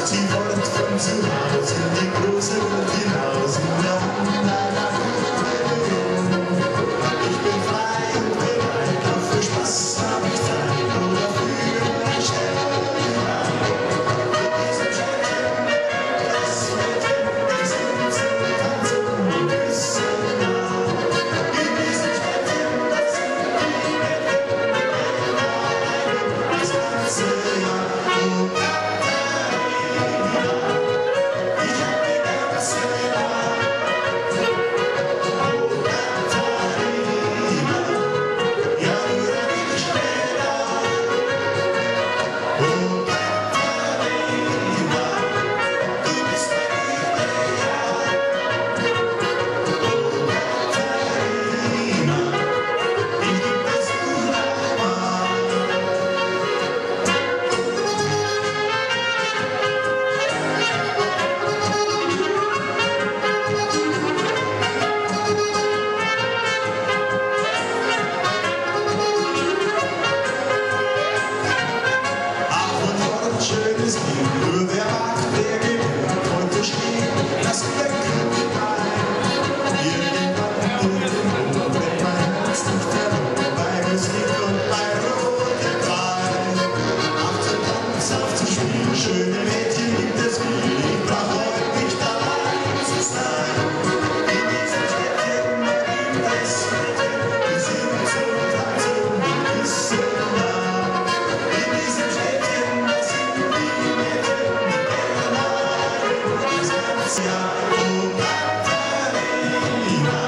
sie fort von zu Hause in die große Welt hinaus. Ich bin frei und bereit, auch für Spaß hab ich Zeit oder für ein Stern. Mit diesem Städtchen, das Mädchen, die sind zu tanzen und küssen nah. In diesem Städtchen, das sind die Mädchen, das ganze Jahr. Schönes Ding, nur wer wagt, der gewinnt. Heute steht das Glück mit ein. Irgendwann, wenn mein Herz nicht erlaubt, bei Musik und bei rotem Wein. Auf zum Tanz, auf zum Spiel, schöne Mädchen gibt es viel. Ich brauch heute nicht allein zu sein. In diesem Städtchen, da gibt es Mädchen, die sind zum Tanzen und küssen nah. In diesem Städtchen, da sind ja, oh Katharina,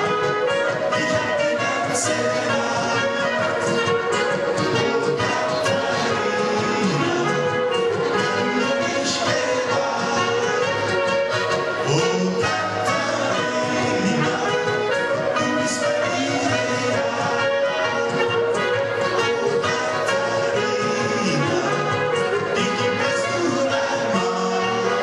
ich hab die ganze Nacht. Oh Katharina, nur ich gewahr. Oh Katharina, du bist bei mir ja. Oh Katharina, die gibt es nur einmal.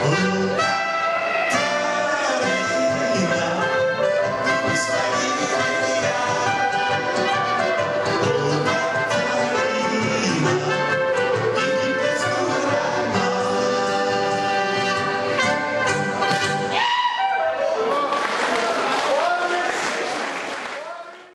Oh